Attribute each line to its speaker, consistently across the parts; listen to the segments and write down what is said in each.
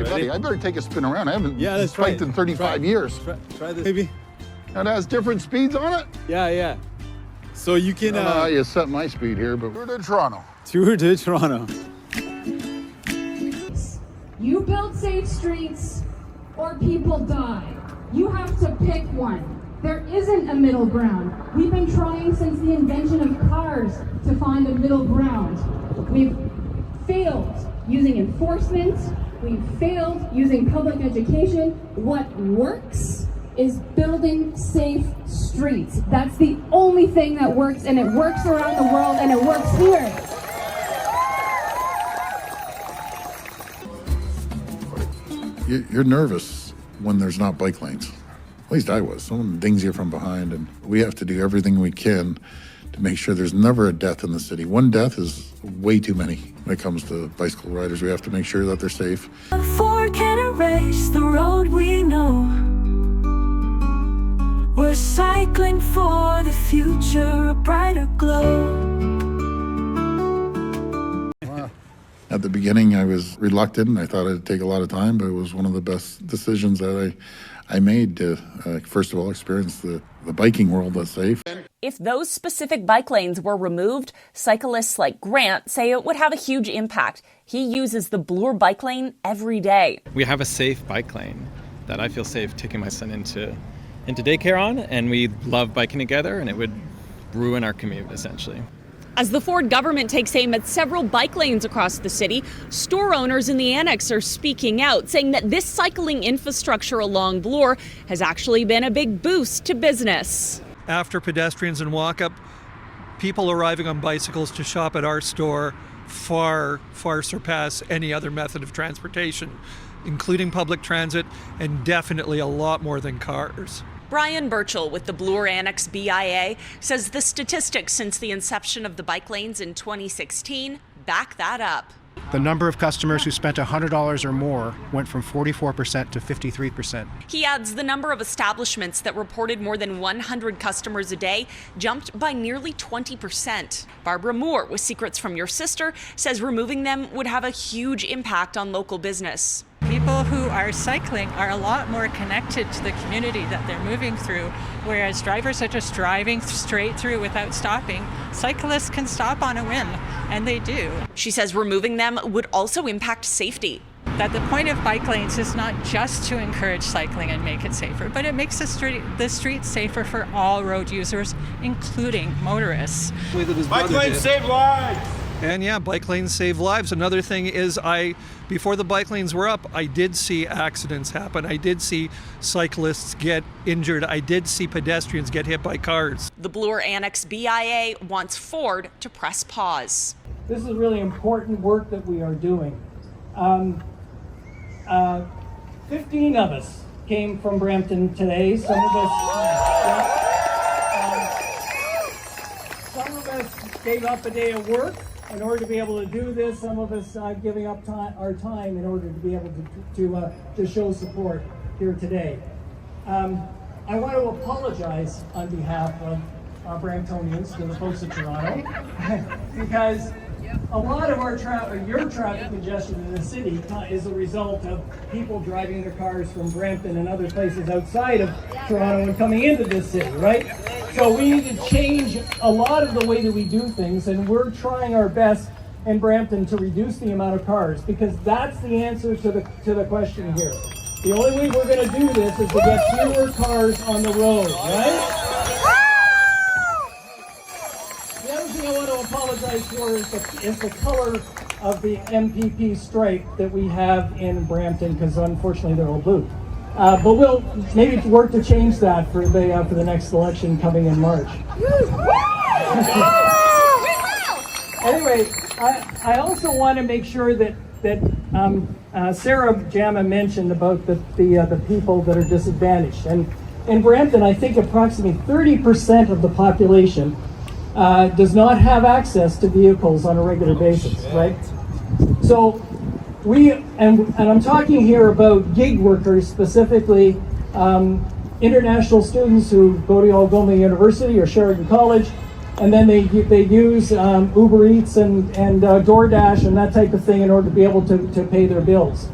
Speaker 1: Buddy, I better take a spin around. I haven't biked in 35 years.
Speaker 2: Try this, baby.
Speaker 1: And it has different speeds on it?
Speaker 2: Yeah. So you can...
Speaker 1: I don't know how you set my speed here, but we're to Toronto.
Speaker 2: Tour to Toronto.
Speaker 3: You build safe streets or people die. You have to pick one. There isn't a middle ground. We've been trying since the invention of cars to find a middle ground. We've failed using enforcement. We've failed using public education. What works is building safe streets. That's the only thing that works, and it works around the world, and it works here.
Speaker 1: You're nervous when there's not bike lanes. At least I was. Someone dings you from behind, and we have to do everything we can to make sure there's never a death in the city. One death is way too many when it comes to bicycle riders. We have to make sure that they're safe.
Speaker 4: Ford can erase the road we know. We're cycling for the future, a brighter glow.
Speaker 1: At the beginning, I was reluctant, and I thought it'd take a lot of time, but it was one of the best decisions that I made to, first of all, experience the biking world that's safe.
Speaker 5: If those specific bike lanes were removed, cyclists like Grant say it would have a huge impact. He uses the Bloor bike lane every day.
Speaker 6: We have a safe bike lane that I feel safe taking my son into daycare on, and we love biking together, and it would ruin our commute, essentially.
Speaker 5: As the Ford government takes aim at several bike lanes across the city, store owners in the annex are speaking out, saying that this cycling infrastructure along Bloor has actually been a big boost to business.
Speaker 7: After pedestrians and walk-up, people arriving on bicycles to shop at our store far surpass any other method of transportation, including public transit, and definitely a lot more than cars.
Speaker 5: Brian Burchell with the Bloor Annex BIA says the statistics since the inception of the bike lanes in 2016 back that up.
Speaker 8: The number of customers who spent $100 or more went from 44% to 53%.
Speaker 5: He adds the number of establishments that reported more than 100 customers a day jumped by nearly 20%. Barbara Moore with Secrets from Your Sister says removing them would have a huge impact on local business.
Speaker 9: People who are cycling are a lot more connected to the community that they're moving through, whereas drivers are just driving straight through without stopping. Cyclists can stop on a whim, and they do.
Speaker 5: She says removing them would also impact safety.
Speaker 9: That the point of bike lanes is not just to encourage cycling and make it safer, but it makes the street safer for all road users, including motorists.
Speaker 10: Bike lanes save lives!
Speaker 7: And yeah, bike lanes save lives. Another thing is before the bike lanes were up, I did see accidents happen. I did see cyclists get injured. I did see pedestrians get hit by cars.
Speaker 5: The Bloor Annex BIA wants Ford to press pause.
Speaker 11: This is really important work that we are doing. 15 of us came from Brampton today. Some of us gave up a day of work in order to be able to do this. Some of us giving up our time in order to be able to show support here today. I want to apologize on behalf of Bramptonians to the folks of Toronto because a lot of your traffic congestion in the city is a result of people driving their cars from Brampton and other places outside of Toronto and coming into this city, right? So we need to change a lot of the way that we do things, and we're trying our best in Brampton to reduce the amount of cars, because that's the answer to the question here. The only way we're going to do this is to get fewer cars on the road, right? The other thing I want to apologize for is the color of the MPP stripe that we have in Brampton, because unfortunately they're all blue. But we'll maybe work to change that for the next election coming in March. Anyway, I also want to make sure that Sarah Jama mentioned about the people that are disadvantaged. And in Brampton, I think approximately 30% of the population does not have access to vehicles on a regular basis, right? So and I'm talking here about gig workers, specifically international students who go to Algoma University or Sheridan College, and then they use Uber Eats and DoorDash and that type of thing in order to be able to pay their bills.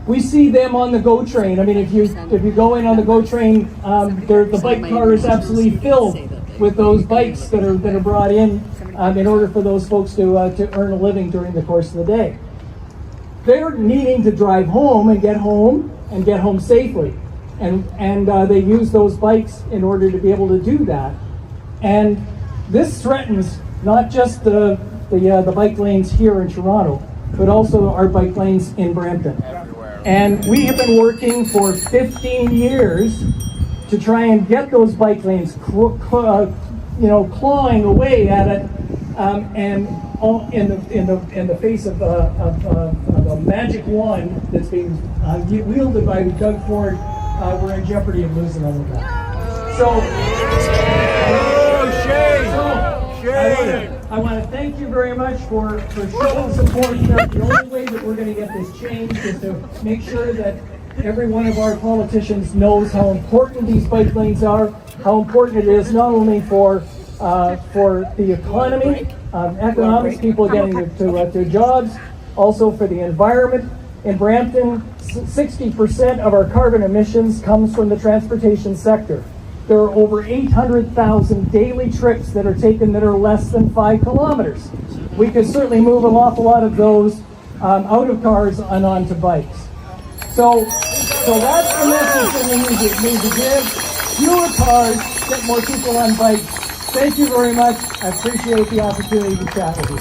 Speaker 11: We see them on the GO train. I mean, if you go in on the GO train, the bike car is absolutely filled with those bikes that are brought in order for those folks to earn a living during the course of the day. They're needing to drive home and get home safely, and they use those bikes in order to be able to do that. And this threatens not just the bike lanes here in Toronto, but also our bike lanes in Brampton. And we have been working for 15 years to try and get those bike lanes, clawing away at it, and all in the face of a magic wand that's being wielded by Doug Ford. We're in jeopardy of losing all of that. I want to thank you very much for showing support. The only way that we're going to get this changed is to make sure that every one of our politicians knows how important these bike lanes are, how important it is not only for the economy, economics, people getting to jobs, also for the environment. In Brampton, 60% of our carbon emissions comes from the transportation sector. There are over 800,000 daily trips that are taken that are less than 5 kilometers. We could certainly move an awful lot of those out of cars and onto bikes. So that's the message that we need to give. Fewer cars, get more people on bikes. Thank you very much. I appreciate the opportunity to chat with you.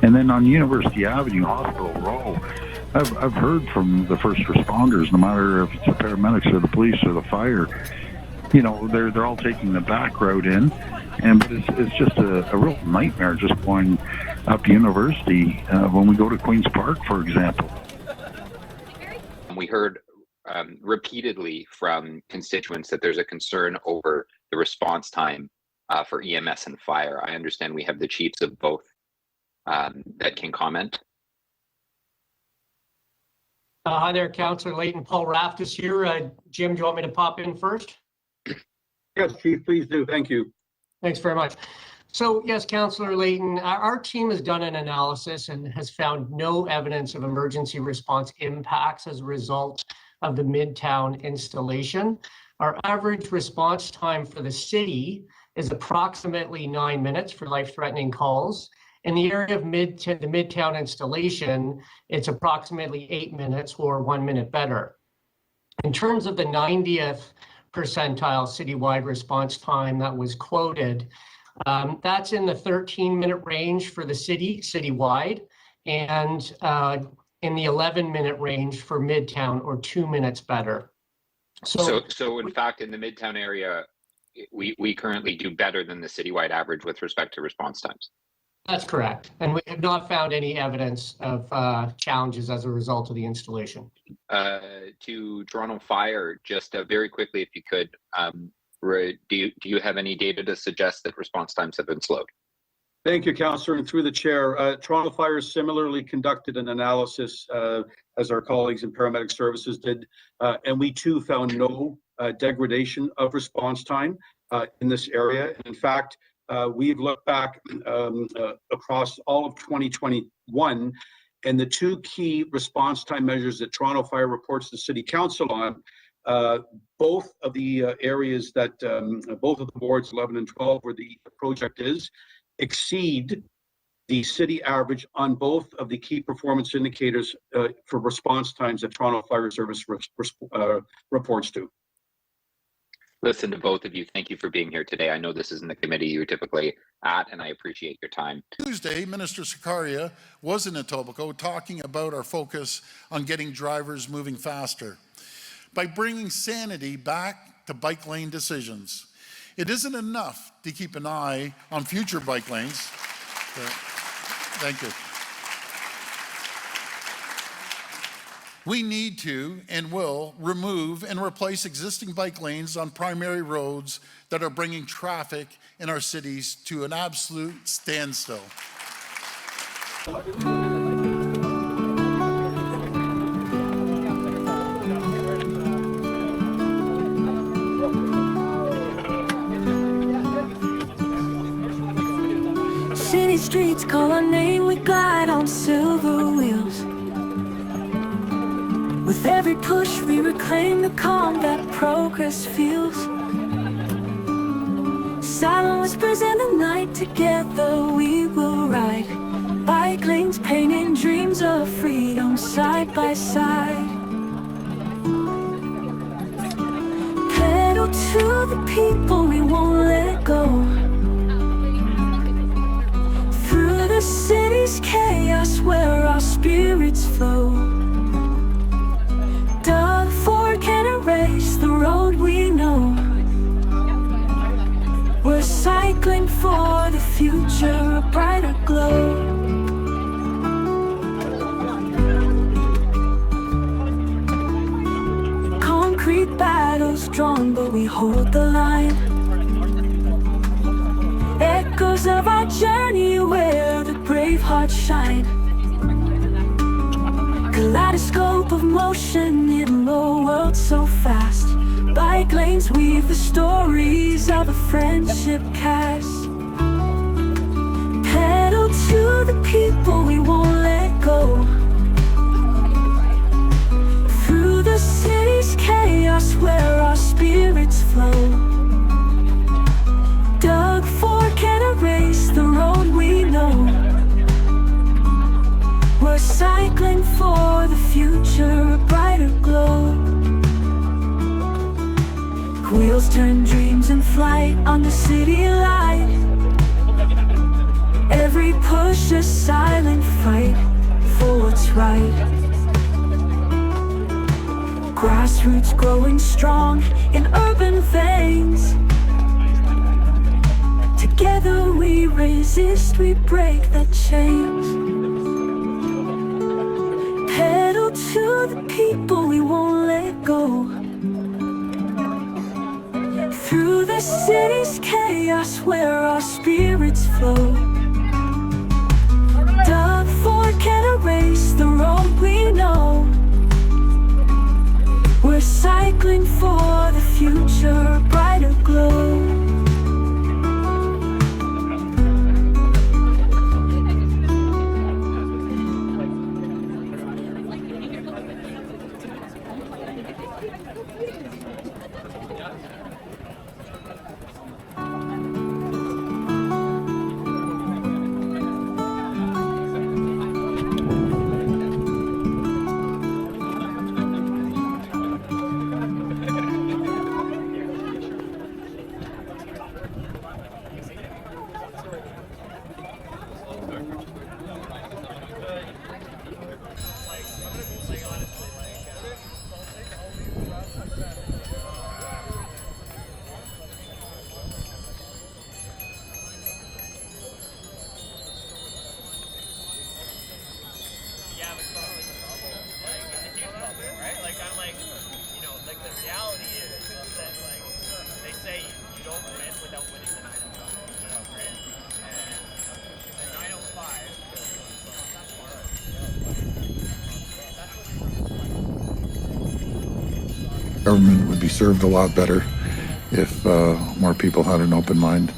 Speaker 12: And then on University Avenue, Hospital Row, I've heard from the first responders, no matter if it's the paramedics or the police or the fire, they're all taking the back route in, but it's just a real nightmare just going up to University when we go to Queen's Park, for example.
Speaker 13: We heard repeatedly from constituents that there's a concern over the response time for EMS and fire. I understand we have the chiefs of both that can comment.
Speaker 14: Hi there, Councillor Layton. Paul Raft is here. Jim, do you want me to pop in first?
Speaker 15: Yes, Chief, please do. Thank you.
Speaker 14: Thanks very much. So yes, Councillor Layton, our team has done an analysis and has found no evidence of emergency response impacts as a result of the Midtown installation. Our average response time for the city is approximately 9 minutes for life-threatening calls. In the area of the Midtown installation, it's approximately 8 minutes or 1 minute better. In terms of the 90th percentile citywide response time that was quoted, that's in the 13-minute range for the citywide, and in the 11-minute range for Midtown, or 2 minutes better.
Speaker 13: So in fact, in the Midtown area, we currently do better than the citywide average with respect to response times.
Speaker 14: That's correct. And we have not found any evidence of challenges as a result of the installation.
Speaker 13: To Toronto Fire, just very quickly, if you could, do you have any data to suggest that response times have been slowed?
Speaker 15: Thank you, Councillor, and through the chair. Toronto Fire similarly conducted an analysis as our colleagues in paramedic services did, and we too found no degradation of response time in this area. In fact, we've looked back across all of 2021, and the two key response time measures that Toronto Fire reports to City Council on, both of the areas that both of the boards 11 and 12 where the project is, exceed the city average on both of the key performance indicators for response times that Toronto Fire Service reports to.
Speaker 13: Listen to both of you. Thank you for being here today. I know this isn't the committee you're typically at, and I appreciate your time.
Speaker 1: Tuesday, Minister Sakaria was in Etobicoke talking about our focus on getting drivers moving faster by bringing sanity back to bike lane decisions. It isn't enough to keep an eye on future bike lanes. Thank you. We need to and will remove and replace existing bike lanes on primary roads that are bringing traffic in our cities to an absolute standstill.
Speaker 4: City streets call our name, we glide on silver wheels. With every push we reclaim the calm that progress feels. Silent whispers in the night, together we will ride. Bike lanes painting dreams of freedom side by side. Pedal to the people, we won't let go. Through the city's chaos where our spirits flow. Dug for can erase the road we know. We're cycling for the future, a brighter glow. Concrete battles drawn, but we hold the line. Echoes of our journey where the brave hearts shine. Kaleidoscope of motion in a world so fast. Bike lanes weave the stories of a friendship cast. Pedal to the people, we won't let go. Through the city's chaos where our spirits flow. Dug for can erase the road we know. We're cycling for the future, a brighter glow. Wheels turn dreams in flight on the city light. Every push a silent fight for what's right. Grassroots growing strong in urban veins. Together we resist, we break the chains. Pedal to the people, we won't let go. Through the city's chaos where our spirits flow. Dug for can erase the road we know. We're cycling for the future, a brighter glow.
Speaker 1: Government would be served a lot better if more people had an open mind.